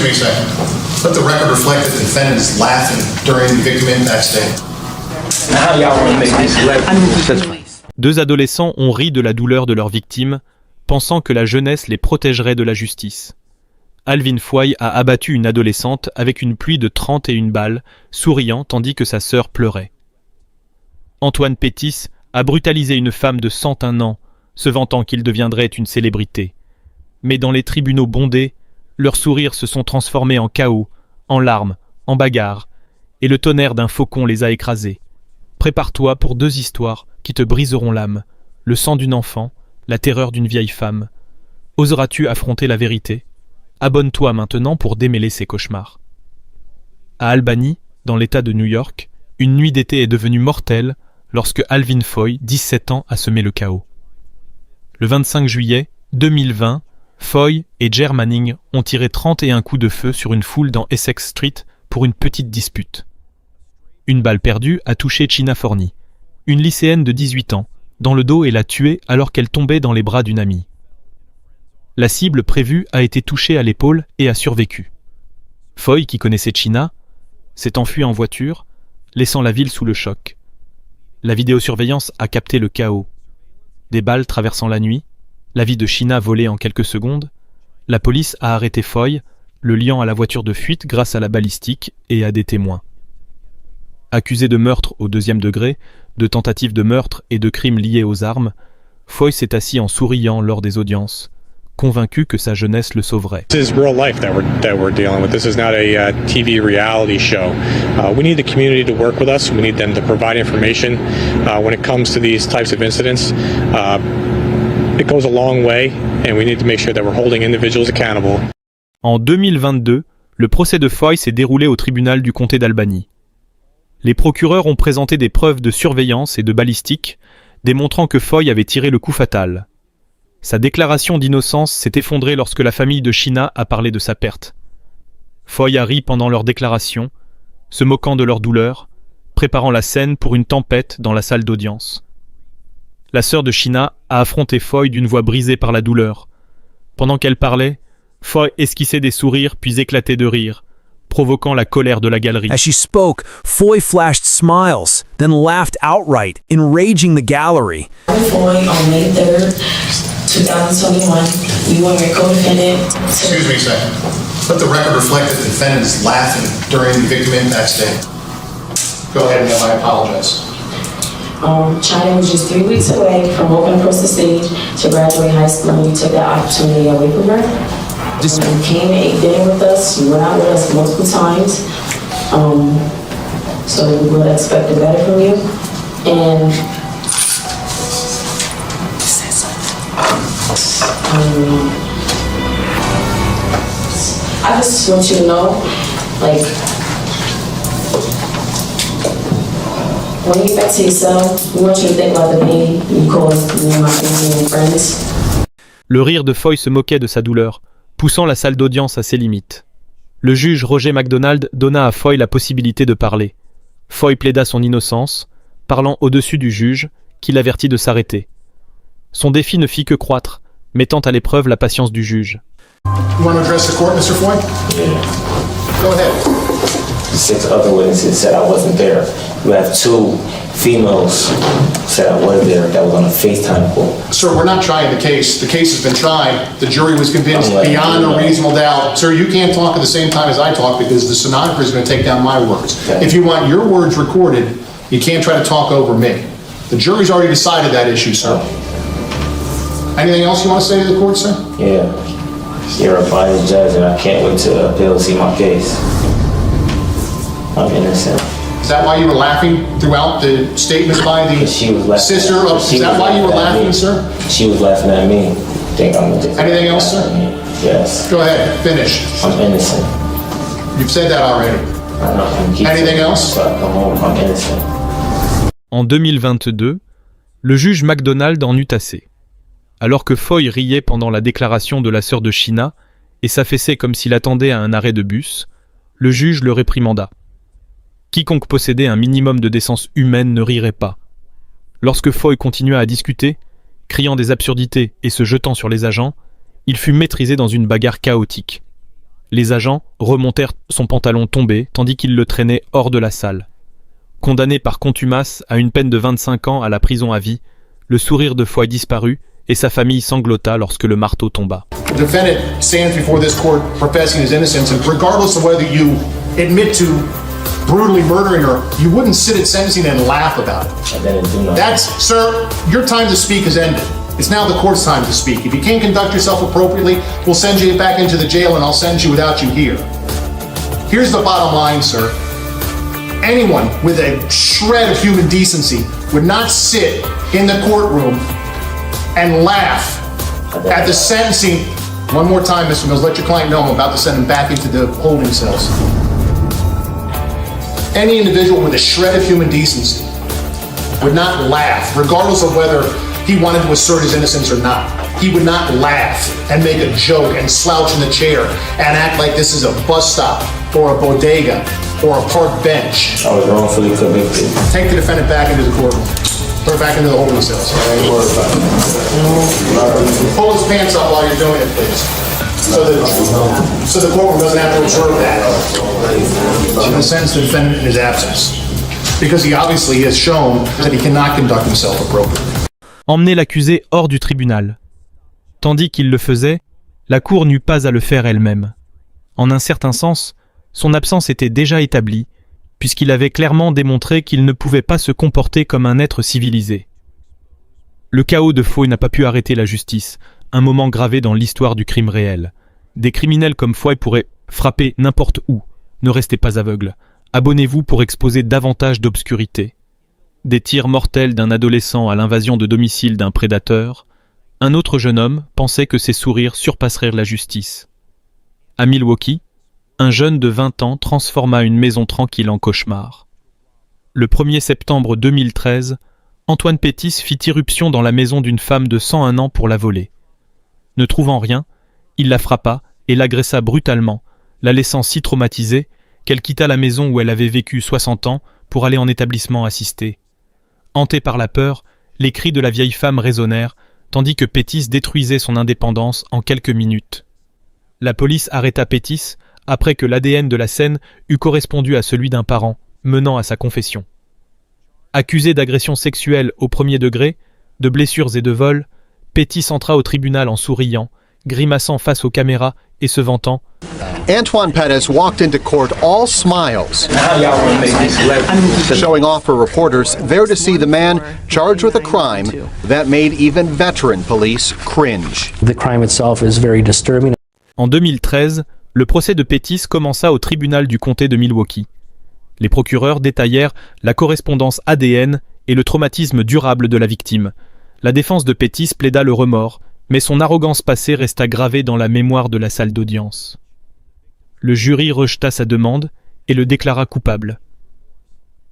me a second. Let the record reflect that the defendant is laughing during the victim impact statement. How y'all want to make this? Deux adolescents ont ri de la douleur de leur victime, pensant que la jeunesse les protégerait de la justice. Alvin Foy a abattu une adolescente avec une pluie de 31 balles, souriant tandis que sa sœur pleurait. Antoine Pétis a brutalisé une femme de 101 ans, se vantant qu'il deviendrait une célébrité. Mais dans les tribunaux bondés, leurs sourires se sont transformés en chaos, en larmes, en bagarres, et le tonnerre d'un faucon les a écrasés. Prépare-toi pour deux histoires qui te briseront l'âme, le sang d'une enfant, la terreur d'une vieille femme. Oseras-tu affronter la vérité ? Abonne-toi maintenant pour démêler ces cauchemars. À Albany, dans l'État de New York, une nuit d'été est devenue mortelle lorsque Alvin Foy, 17 ans, a semé le chaos. Le 25 juillet 2020, Foy et Jer Manning ont tiré 31 coups de feu sur une foule dans Essex Street pour une petite dispute. Une balle perdue a touché China Forney, une lycéenne de 18 ans, dans le dos et l'a tuée alors qu'elle tombait dans les bras d'une amie. La cible prévue a été touchée à l'épaule et a survécu. Foy, qui connaissait China, s'est enfui en voiture, laissant la ville sous le choc. La vidéosurveillance a capté le chaos. Des balles traversant la nuit, la vie de China volée en quelques secondes, la police a arrêté Foy, le liant à la voiture de fuite grâce à la balistique et à des témoins. Accusé de meurtre au 2e degré, de tentative de meurtre et de crimes liés aux armes, Foy s'est assis en souriant lors des audiences, convaincu que sa jeunesse le sauverait. This is real life that we're dealing with. This is not a TV reality show. We need the community to work with us. We need them to provide information when it comes to these types of incidents. It goes a long way, and we need to make sure that we're holding individuals accountable. En 2022, le procès de Foy s'est déroulé au tribunal du comté d'Albany. Les procureurs ont présenté des preuves de surveillance et de balistique, démontrant que Foy avait tiré le coup fatal. Sa déclaration d'innocence s'est effondrée lorsque la famille de China a parlé de sa perte. Foy a ri pendant leur déclaration, se moquant de leur douleur, préparant la scène pour une tempête dans la salle d'audience. La sœur de China a affronté Foy d'une voix brisée par la douleur. Pendant qu'elle parlait, Foy esquissait des sourires puis éclatait de rire, provoquant la colère de la galerie. As she spoke, Foy flashed smiles, then laughed outright, enraging the gallery. Foy, on May 3rd, 2021, we were a co-defendant. Excuse me a second. Let the record reflect that the defendant is laughing during the victim impact statement. Go ahead, ma'am, I apologize. China was just 3 weeks away from walking across the stage to graduate high school, and we took that opportunity away from her. You came and ate dinner with us, you went out with us multiple times, so we would expect it better from you. And I just want you to know, like, when you get back to yourself, we want you to think about the pain you caused me and my family and friends. Le rire de Foy se moquait de sa douleur, poussant la salle d'audience à ses limites. Le juge Roger MacDonald donna à Foy la possibilité de parler. Foy plaida son innocence, parlant au-dessus du juge, qui l'avertit de s'arrêter. Son défi ne fit que croître, mettant à l'épreuve la patience du juge. You want to address the court, Mr. Foy? Yeah. Go ahead. 6 other witnesses said I wasn't there. You have 2 females said I was there that was on a FaceTime call. Sir, we're not trying the case. The case has been tried. The jury was convinced beyond a reasonable doubt. Sir, you can't talk at the same time as I talk because the stenographer is going to take down my words. Okay. If you want your words recorded, you can't try to talk over me. The jury's already decided that issue, sir. Anything else you want to say to the court, sir? Yeah. You're a biased judge and I can't wait to appeal to see my case. I'm innocent. Is that why you were laughing throughout the statement by the She was laughing. sister of... Is that why you were laughing, sir? She was laughing at me. Think I'm innocent. Anything else, sir? Yes. Go ahead, finish. I'm innocent. You've said that already. I know. Anything else? So I come home, I'm innocent. En 2022, le juge MacDonald en eut assez. Alors que Foy riait pendant la déclaration de la sœur de China et s'affaissait comme s'il attendait à un arrêt de bus, le juge le réprimanda. Quiconque possédait un minimum de décence humaine ne rirait pas. Lorsque Foy continua à discuter, criant des absurdités et se jetant sur les agents, il fut maîtrisé dans une bagarre chaotique. Les agents remontèrent son pantalon tombé tandis qu'ils le traînaient hors de la salle. Condamné par contumace à une peine de 25 ans à la prison à vie, le sourire de Foy disparut et sa famille sanglota lorsque le marteau tomba. The defendant stands before this court professing his innocence, and regardless of whether you admit to brutally murdering her, you wouldn't sit at sentencing and laugh about it. And then do nothing. That's, sir, your time to speak has ended. It's now the court's time to speak. If you can't conduct yourself appropriately, we'll send you back into the jail and I'll send you without you here. Here's the bottom line, sir. Anyone with a shred of human decency would not sit in the courtroom and laugh at the sentencing. One more time, Mr. Mills, let your client know I'm about to send him back into the holding cells. Any individual with a shred of human decency would not laugh, regardless of whether he wanted to assert his innocence or not. He would not laugh and make a joke and slouch in the chair and act like this is a bus stop or a bodega or a park bench. I was wrongfully convicted. Take the defendant back into the courtroom. Put her back into the holding cells. I ain't worried about it. Pull his pants up while you're doing it, please. So the courtroom doesn't have to observe that. I'm going to sentence the defendant in his absence. Because he obviously has shown that he cannot conduct himself appropriately. Emmener l'accusé hors du tribunal. Tandis qu'il le faisait, la cour n'eut pas à le faire elle-même. En un certain sens, son absence était déjà établie, puisqu'il avait clairement démontré qu'il ne pouvait pas se comporter comme un être civilisé. Le chaos de Foy n'a pas pu arrêter la justice, un moment gravé dans l'histoire du crime réel. Des criminels comme Foy pourraient frapper n'importe où. Ne restez pas aveugles. Abonnez-vous pour exposer davantage d'obscurité. Des tirs mortels d'un adolescent à l'invasion de domicile d'un prédateur, un autre jeune homme pensait que ses sourires surpasseraient la justice. À Milwaukee, un jeune de 20 ans transforma une maison tranquille en cauchemar. Le 1er septembre 2013, Antoine Pétis fit irruption dans la maison d'une femme de 101 ans pour la voler. Ne trouvant rien, il la frappa et l'agressa brutalement, la laissant si traumatisée qu'elle quitta la maison où elle avait vécu 60 ans pour aller en établissement assisté. Hantée par la peur, les cris de la vieille femme résonnèrent, tandis que Pétis détruisait son indépendance en quelques minutes. La police arrêta Pétis après que l'ADN de la scène eût correspondu à celui d'un parent, menant à sa confession. Accusé d'agression sexuelle au premier degré, de blessures et de vol, Pétis entra au tribunal en souriant, grimaçant face aux caméras et se vantant. Antoine Pettis walked into court all smiles, showing off for reporters there to see the man charged with a crime that made even veteran police cringe. The crime itself is very disturbing. En 2013, le procès de Pétis commença au tribunal du comté de Milwaukee. Les procureurs détaillèrent la correspondance ADN et le traumatisme durable de la victime. La défense de Pétis plaida le remords, mais son arrogance passée resta gravée dans la mémoire de la salle d'audience. Le jury rejeta sa demande et le déclara coupable.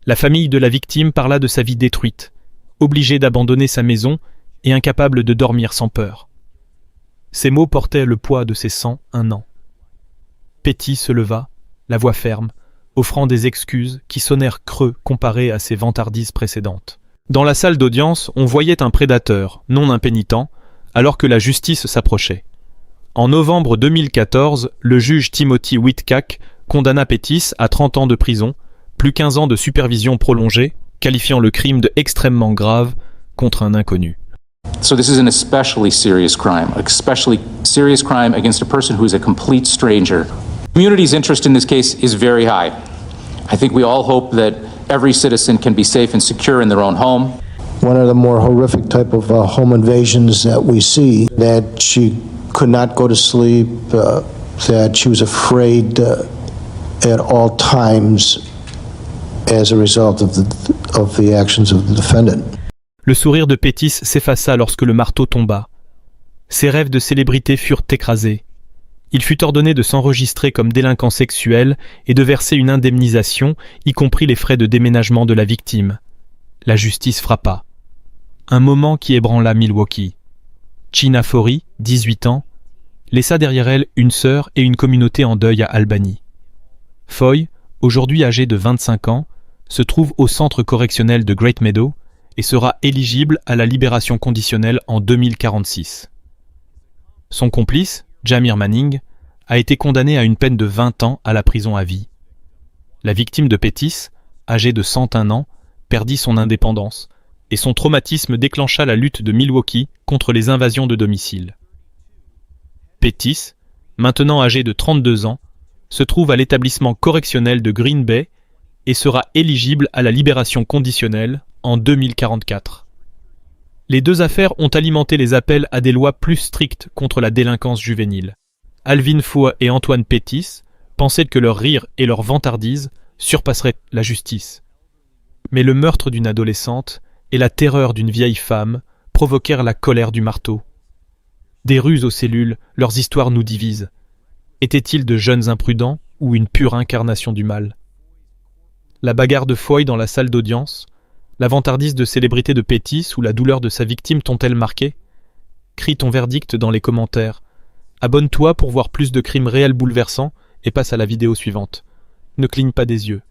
La famille de la victime parla de sa vie détruite, obligée d'abandonner sa maison et incapable de dormir sans peur. Ces mots portaient le poids de ses 101 ans. Pétis se leva, la voix ferme, offrant des excuses qui sonnèrent creux comparés à ses vantardises précédentes. Dans la salle d'audience, on voyait un prédateur, non un pénitent, alors que la justice s'approchait. En novembre 2014, le juge Timothy Whitcakh condamna Pétis à 30 ans de prison, plus 15 ans de supervision prolongée, qualifiant le crime de extrêmement grave contre un inconnu. So this is an especially serious crime against a person who is a complete stranger. Community's interest in this case is very high. I think we all hope that every citizen can be safe and secure in their own home. One of the more horrific type of home invasions that we see, that she could not go to sleep, that she was afraid at all times as a result of the actions of the defendant. Le sourire de Pétis s'effaça lorsque le marteau tomba. Ses rêves de célébrité furent écrasés. Il fut ordonné de s'enregistrer comme délinquant sexuel et de verser une indemnisation, y compris les frais de déménagement de la victime. La justice frappa. Un moment qui ébranla Milwaukee. China Fori, 18 ans, laissa derrière elle une sœur et une communauté en deuil à Albany. Foy, aujourd'hui âgé de 25 ans, se trouve au centre correctionnel de Great Meadow et sera éligible à la libération conditionnelle en 2046. Son complice, Jamir Manning, a été condamné à une peine de 20 ans à la prison à vie. La victime de Pettis, âgée de 101 ans, perdit son indépendance, et son traumatisme déclencha la lutte de Milwaukee contre les invasions de domicile. Pettis, maintenant âgé de 32 ans, se trouve à l'établissement correctionnel de Green Bay et sera éligible à la libération conditionnelle en 2044. Les deux affaires ont alimenté les appels à des lois plus strictes contre la délinquance juvénile. Alvin Foy et Antoine Pettis pensaient que leur rire et leur vantardise surpasseraient la justice. Mais le meurtre d'une adolescente et la terreur d'une vieille femme provoquèrent la colère du marteau. Des ruses aux cellules, leurs histoires nous divisent. Étaient-ils de jeunes imprudents ou une pure incarnation du mal? La bagarre de Foy dans la salle d'audience, la vantardise de célébrité de Pettis ou la douleur de sa victime t'ont-elles marqué? Crie ton verdict dans les commentaires. Abonne-toi pour voir plus de crimes réels bouleversants et passe à la vidéo suivante. Ne cligne pas des yeux.